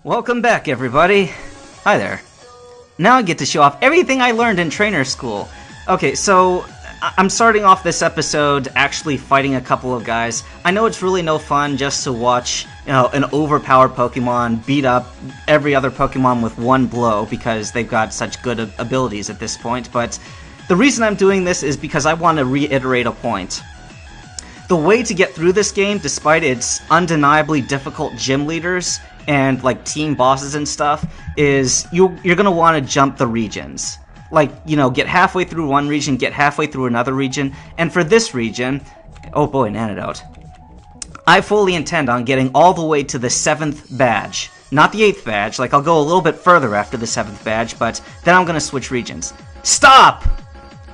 Welcome back, everybody. Hi there. Now I get to show off everything I learned in trainer school. Okay, so I'm starting off this episode actually fighting a couple of guys. I know it's really no fun just to watch, an overpowered Pokemon beat up every other Pokemon with one blow because they've got such good abilities at this point, but the reason I'm doing this is because I want to reiterate a point. The way to get through this game, despite its undeniably difficult gym leaders and like team bosses and stuff, is you're gonna want to jump the regions. Like, get halfway through one region, get halfway through another region, and for this region, oh boy, an antidote. I fully intend on getting all the way to the 7th badge. Not the 8th badge, like I'll go a little bit further after the 7th badge, but then I'm gonna switch regions. Stop!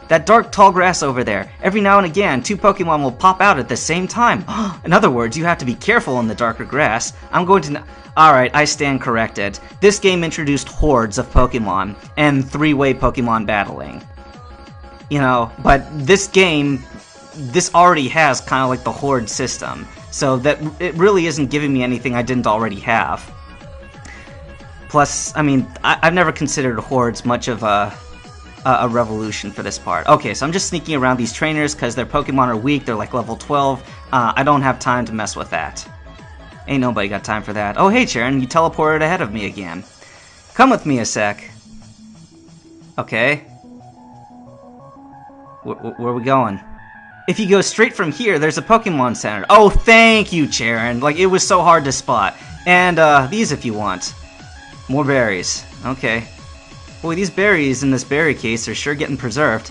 That dark tall grass over there. Every now and again, 2 Pokemon will pop out at the same time. In other words, you have to be careful in the darker grass. I'm going to... Alright, I stand corrected. This game introduced hordes of Pokemon and 3-way Pokemon battling. But this game, this already has kind of like the horde system. So that it really isn't giving me anything I didn't already have. Plus, I've never considered hordes much of a revolution for this part. Okay, so I'm just sneaking around these trainers because their Pokemon are weak, they're like level 12. I don't have time to mess with that. Ain't nobody got time for that. Oh hey Sharon, you teleported ahead of me again. Come with me a sec. Okay. Where are we going? If you go straight from here, there's a Pokemon Center. Oh, thank you, Sharon. Like, it was so hard to spot. And, these if you want. More berries. Okay. Boy, these berries in this berry case are sure getting preserved.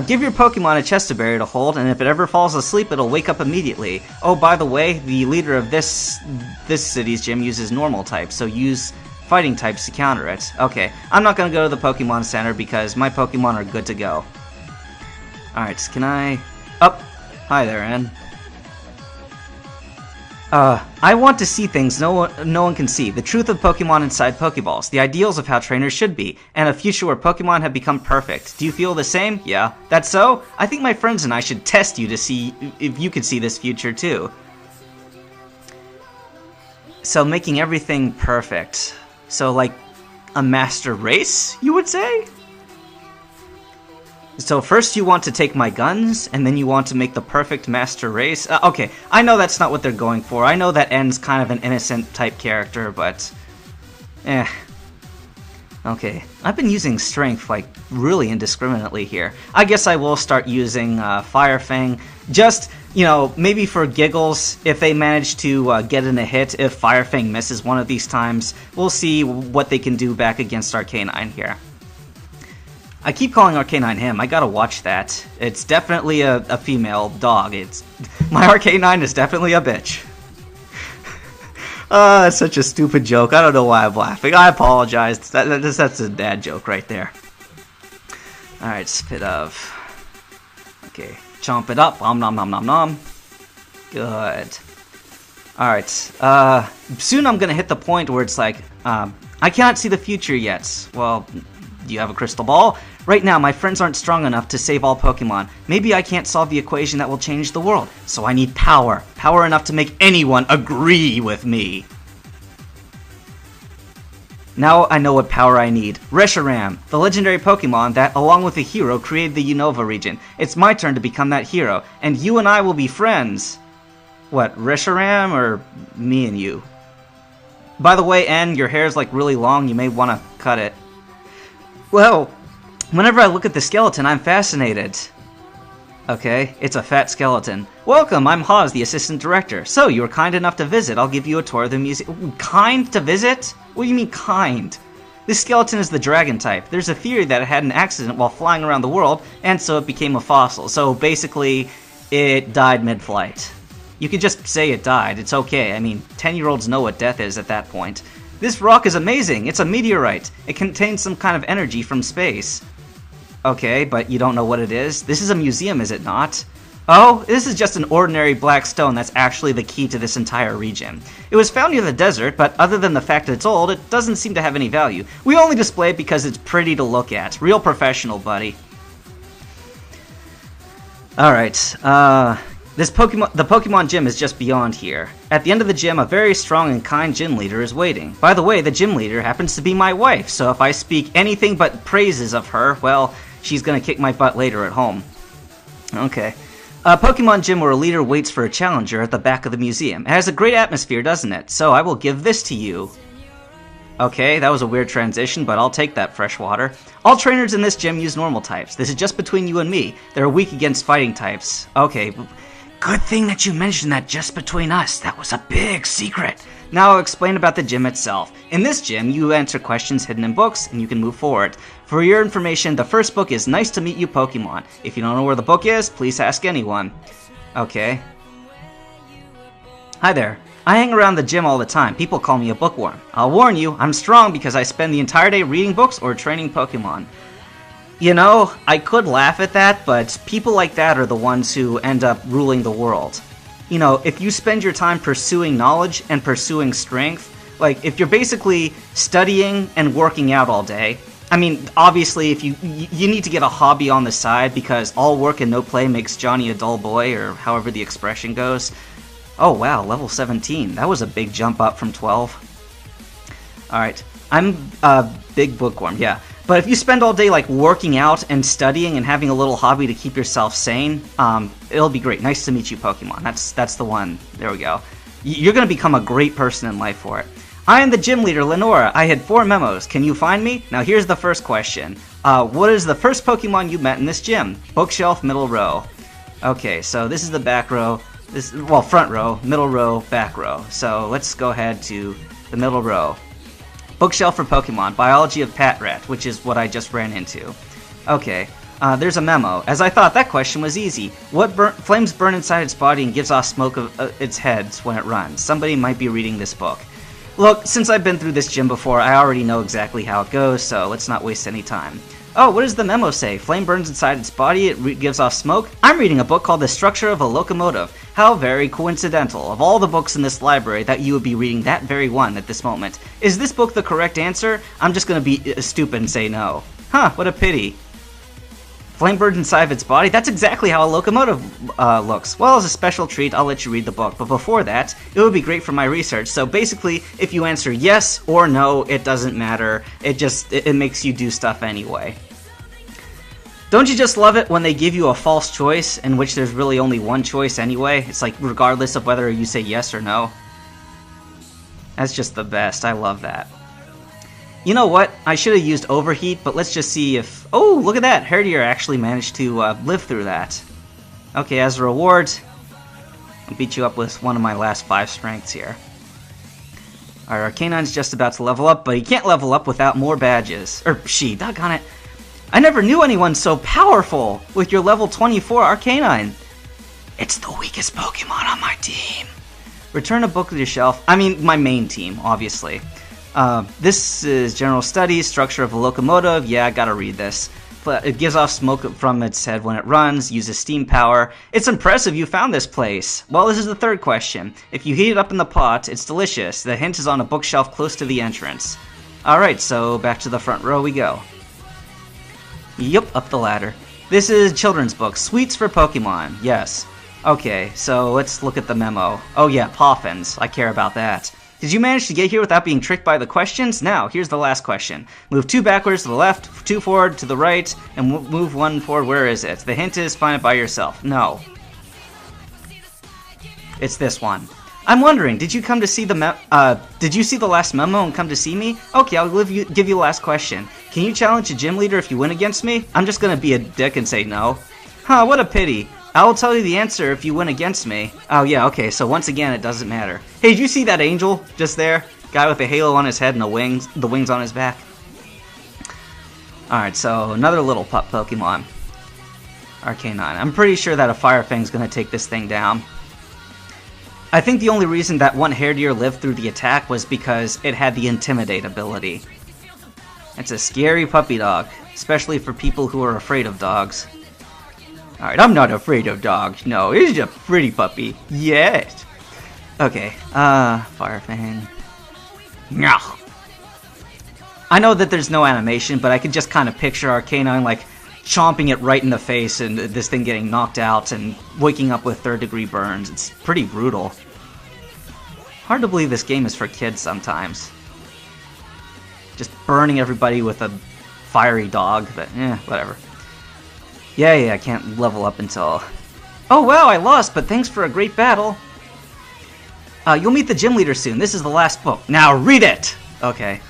Give your Pokemon a Chesto-berry to hold, and if it ever falls asleep, it'll wake up immediately. Oh, by the way, the leader of this city's gym uses normal types, so use fighting types to counter it. Okay, I'm not gonna go to the Pokemon Center because my Pokemon are good to go. Alright, can I... Hi there, Ann. I want to see things no one can see. The truth of Pokemon inside Pokeballs. The ideals of how trainers should be. And a future where Pokemon have become perfect. Do you feel the same? Yeah. That's so? I think my friends and I should test you to see if you could see this future too. So making everything perfect. So like a master race, you would say? So first you want to take my guns, and then you want to make the perfect master race? Okay, I know that's not what they're going for. I know that N's kind of an innocent type character, but... Okay, I've been using strength, like, really indiscriminately here. I guess I will start using Fire Fang, just, maybe for giggles, if they manage to get in a hit, if Fire Fang misses one of these times, we'll see what they can do back against Arcanine here. I keep calling Arcanine him. I gotta watch that. It's definitely a female dog. My Arcanine is definitely a bitch. It's such a stupid joke. I don't know why I'm laughing. I apologize. That's a dad joke right there. Alright, spit of. Okay, chomp it up. Nom nom nom nom nom. Good. Alright, soon I'm gonna hit the point where it's like, I can't see the future yet. Well, do you have a crystal ball? Right now, my friends aren't strong enough to save all Pokemon. Maybe I can't solve the equation that will change the world. So I need power. Power enough to make anyone agree with me. Now I know what power I need. Reshiram, the legendary Pokemon that, along with a hero, created the Unova region. It's my turn to become that hero, and you and I will be friends. What, Reshiram or me and you? By the way, Ann, your hair's like really long. You may want to cut it. Well, whenever I look at the skeleton, I'm fascinated. Okay, it's a fat skeleton. Welcome, I'm Hawes, the assistant director. So, you were kind enough to visit. I'll give you a tour of the museum. Kind to visit? What do you mean, kind? This skeleton is the dragon type. There's a theory that it had an accident while flying around the world, and so it became a fossil. So, basically, it died mid-flight. You could just say it died. It's okay. 10-year-olds know what death is at that point. This rock is amazing! It's a meteorite! It contains some kind of energy from space. Okay, but you don't know what it is? This is a museum, is it not? Oh, this is just an ordinary black stone that's actually the key to this entire region. It was found near the desert, but other than the fact that it's old, it doesn't seem to have any value. We only display it because it's pretty to look at. Real professional, buddy. Alright, The Pokemon gym is just beyond here. At the end of the gym, a very strong and kind gym leader is waiting. By the way, the gym leader happens to be my wife, so if I speak anything but praises of her, well, she's gonna kick my butt later at home. Okay. A Pokemon gym where a leader waits for a challenger at the back of the museum. It has a great atmosphere, doesn't it? So I will give this to you. Okay, that was a weird transition, but I'll take that, Freshwater. All trainers in this gym use normal types. This is just between you and me. They're weak against fighting types. Okay, good thing that you mentioned that just between us. That was a big secret. Now I'll explain about the gym itself. In this gym, you answer questions hidden in books, and you can move forward. For your information, the first book is Nice to Meet You Pokemon. If you don't know where the book is, please ask anyone. Okay. Hi there. I hang around the gym all the time. People call me a bookworm. I'll warn you, I'm strong because I spend the entire day reading books or training Pokemon. You know, I could laugh at that, but people like that are the ones who end up ruling the world. You know, if you spend your time pursuing knowledge and pursuing strength, like, if you're basically studying and working out all day, I mean, obviously, if you need to get a hobby on the side because all work and no play makes Johnny a dull boy, or however the expression goes. Oh wow, level 17. That was a big jump up from 12. Alright, I'm a big bookworm, yeah. But if you spend all day, like, working out and studying and having a little hobby to keep yourself sane, it'll be great. Nice to meet you, Pokemon. That's the one. There we go. You're going to become a great person in life for it. I am the gym leader, Lenora. I had 4 memos. Can you find me? Now here's the first question. What is the first Pokemon you met in this gym? Bookshelf, middle row. Okay, so this is the back row. Well, front row, middle row, back row. So let's go ahead to the middle row. Bookshelf for Pokemon, Biology of Patrat, which is what I just ran into. Okay, there's a memo. As I thought, that question was easy. What flames burn inside its body and gives off smoke of its head when it runs? Somebody might be reading this book. Look, since I've been through this gym before, I already know exactly how it goes, so let's not waste any time. Oh, what does the memo say? Flame burns inside its body, it gives off smoke? I'm reading a book called The Structure of a Locomotive. How very coincidental. Of all the books in this library, that you would be reading that very one at this moment. Is this book the correct answer? I'm just gonna be stupid and say no. Huh, what a pity. Flame burns inside of its body? That's exactly how a locomotive looks. Well, as a special treat, I'll let you read the book. But before that, it would be great for my research. So basically, if you answer yes or no, it doesn't matter. It makes you do stuff anyway. Don't you just love it when they give you a false choice in which there's really only one choice anyway? It's like regardless of whether you say yes or no. That's just the best. I love that. You know what? I should have used Overheat, but let's just see if... Oh, look at that! Herdier actually managed to live through that. Okay, as a reward, I'll beat you up with one of my last 5 strengths here. Our Arcanine's just about to level up, but he can't level up without more badges. Or she, doggone it. I never knew anyone so powerful with your level 24 Arcanine. It's the weakest Pokemon on my team. Return a book to your shelf. I mean, my main team, obviously. This is General Studies, Structure of a Locomotive. Yeah, I gotta read this. But it gives off smoke from its head when it runs, uses steam power. It's impressive you found this place. Well, this is the third question. If you heat it up in the pot, it's delicious. The hint is on a bookshelf close to the entrance. Alright, so back to the front row we go. Yup, up the ladder. This is children's book, Sweets for Pokemon. Yes. Okay, so let's look at the memo. Oh yeah, Poffins. I care about that. Did you manage to get here without being tricked by the questions? Now, here's the last question. Move 2 backwards to the left, 2 forward to the right, and move 1 forward. Where is it? The hint is find it by yourself. No. It's this one. I'm wondering, did you come to see the did you see the last memo and come to see me? Okay, I'll give you the last question. Can you challenge a gym leader if you win against me? I'm just gonna be a dick and say no. Huh, what a pity. I will tell you the answer if you win against me. Oh yeah, okay, so once again it doesn't matter. Hey, did you see that angel just there? Guy with a halo on his head and the wings on his back. Alright, so another little pup Pokemon. Arcanine. I'm pretty sure that a Fire Fang's gonna take this thing down. I think the only reason that one Herdier lived through the attack was because it had the Intimidate ability. It's a scary puppy dog, especially for people who are afraid of dogs. Alright, I'm not afraid of dogs. No, it's a pretty puppy. Yes. Okay, Fire Fang. I know that there's no animation, but I could just kind of picture Arcanine, like, chomping it right in the face and this thing getting knocked out and waking up with third-degree burns. It's pretty brutal. Hard to believe this game is for kids sometimes. Just burning everybody with a fiery dog, but whatever. Yeah, I can't level up until... Oh wow, I lost, but thanks for a great battle. You'll meet the gym leader soon. This is the last book. Now read it! Okay.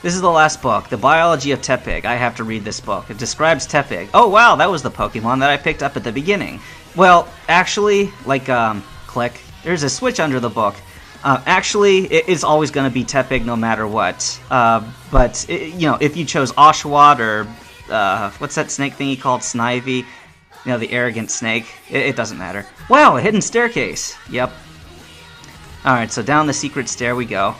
This is the last book, The Biology of Tepig. I have to read this book. It describes Tepig. Oh wow, that was the Pokemon that I picked up at the beginning. Well, actually, like, click. There's a switch under the book. Actually, it is always going to be Tepig no matter what. But, you know, if you chose Oshawott or, what's that snake thingy called? Snivy? You know, the arrogant snake. It doesn't matter. Wow, a hidden staircase. Yep. Alright, so down the secret stair we go.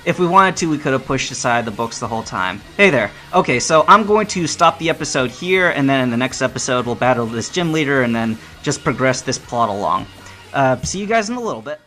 If we wanted to, we could have pushed aside the books the whole time. Hey there. Okay, so I'm going to stop the episode here, and then in the next episode we'll battle this gym leader and then just progress this plot along. See you guys in a little bit.